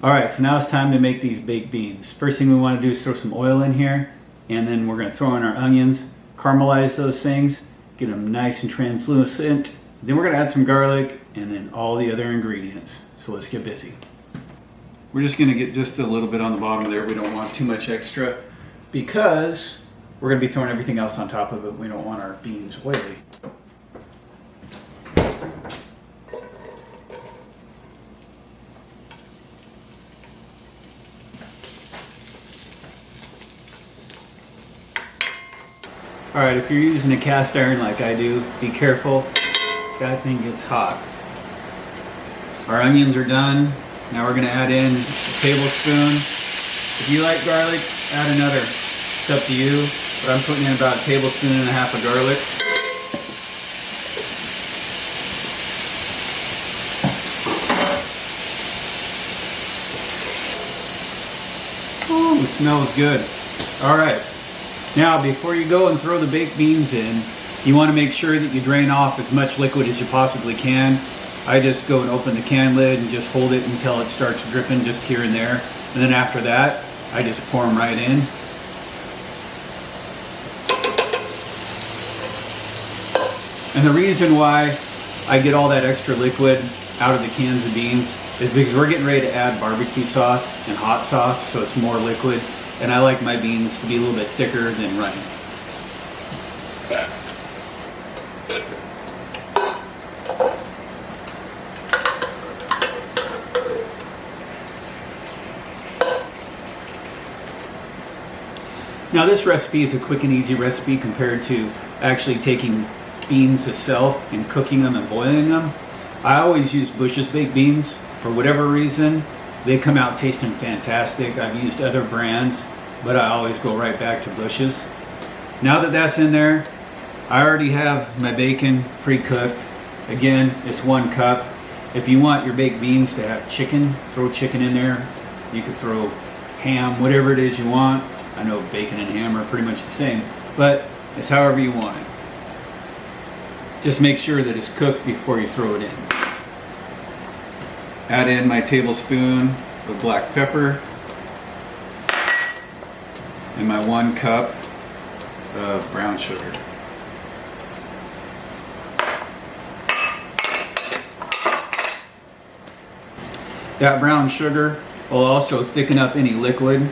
All right, so now it's time to make these baked beans. First thing we want to do is throw some oil in here, and then we're going to throw in our onions, caramelize those things, get them nice and translucent. Then we're going to add some garlic and then all the other ingredients. So let's get busy. We're just going to get just a little bit on the bottom there. We don't want too much extra because we're going to be throwing everything else on top of it. We don't want our beans oily. All right, if you're using a cast iron like I do, be careful. That thing gets hot. Our onions are done. Now we're gonna add in a tablespoon. If you like garlic, add another. It's up to you, but I'm putting in about a tablespoon and a half of garlic. Ooh, it smells good. All right. Now, before you go and throw the baked beans in, you want to make sure that you drain off as much liquid as you possibly can. I just go and open the can lid and just hold it until it starts dripping just here and there. And then after that, I just pour them right in. And the reason why I get all that extra liquid out of the cans of beans is because we're getting ready to add barbecue sauce and hot sauce, so it's more liquid. And I like my beans to be a little bit thicker than runny. Now this recipe is a quick and easy recipe compared to actually taking beans itself and cooking them and boiling them. I always use Bush's baked beans. For whatever reason, they come out tasting fantastic. I've used other brands, but I always go right back to Bush's. Now that that's in there, I already have my bacon pre-cooked. Again, it's 1 cup. If you want your baked beans to have chicken, throw chicken in there. You could throw ham, whatever it is you want. I know bacon and ham are pretty much the same, but it's however you want it. Just make sure that it's cooked before you throw it in. Add in my tablespoon of black pepper and my 1 cup of brown sugar. That brown sugar will also thicken up any liquid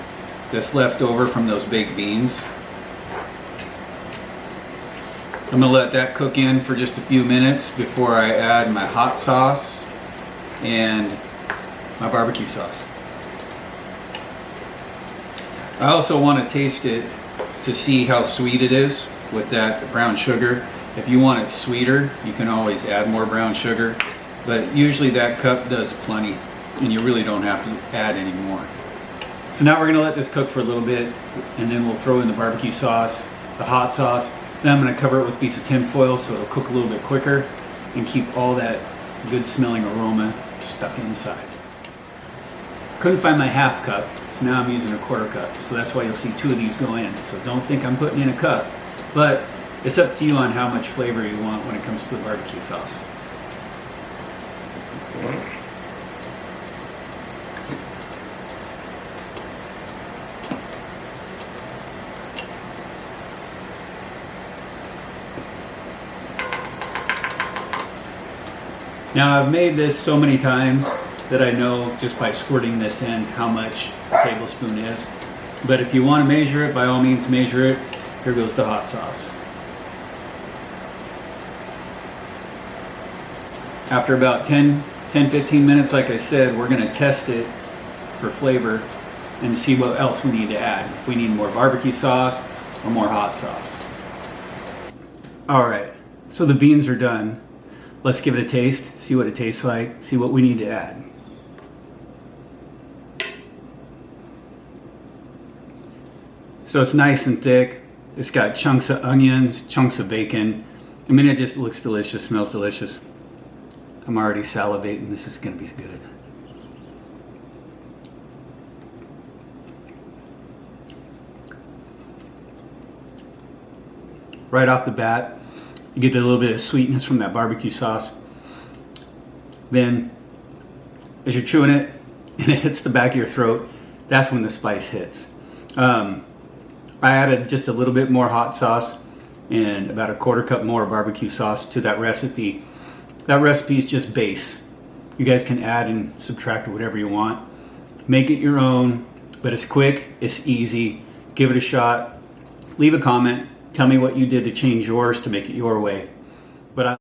that's left over from those baked beans. I'm gonna let that cook in for just a few minutes before I add my hot sauce and my barbecue sauce. I also want to taste it to see how sweet it is with that brown sugar. If you want it sweeter, you can always add more brown sugar, but usually that cup does plenty and you really don't have to add any more. So now we're going to let this cook for a little bit, and then we'll throw in the barbecue sauce, the hot sauce. Then I'm going to cover it with a piece of tin foil so it'll cook a little bit quicker and keep all that good smelling aroma stuck inside. Couldn't find my half cup, so now I'm using a 1/4 cup. So that's why you'll see 2 of these go in. So don't think I'm putting in a cup, but it's up to you on how much flavor you want when it comes to the barbecue sauce. Now I've made this so many times that I know just by squirting this in how much a tablespoon is. But if you want to measure it, by all means measure it. Here goes the hot sauce. After about 10-15 minutes, like I said, we're going to test it for flavor and see what else we need to add. If we need more barbecue sauce or more hot sauce. All right, so the beans are done. Let's give it a taste, see what it tastes like, see what we need to add. So it's nice and thick. It's got chunks of onions, chunks of bacon. I mean, it just looks delicious, smells delicious. I'm already salivating. This is gonna be good. Right off the bat, you get a little bit of sweetness from that barbecue sauce. Then, as you're chewing it, and it hits the back of your throat, that's when the spice hits. I added just a little bit more hot sauce and about a quarter cup more barbecue sauce to that recipe. That recipe is just base. You guys can add and subtract whatever you want. Make it your own, but it's quick, it's easy. Give it a shot. Leave a comment. Tell me what you did to change yours to make it your way. But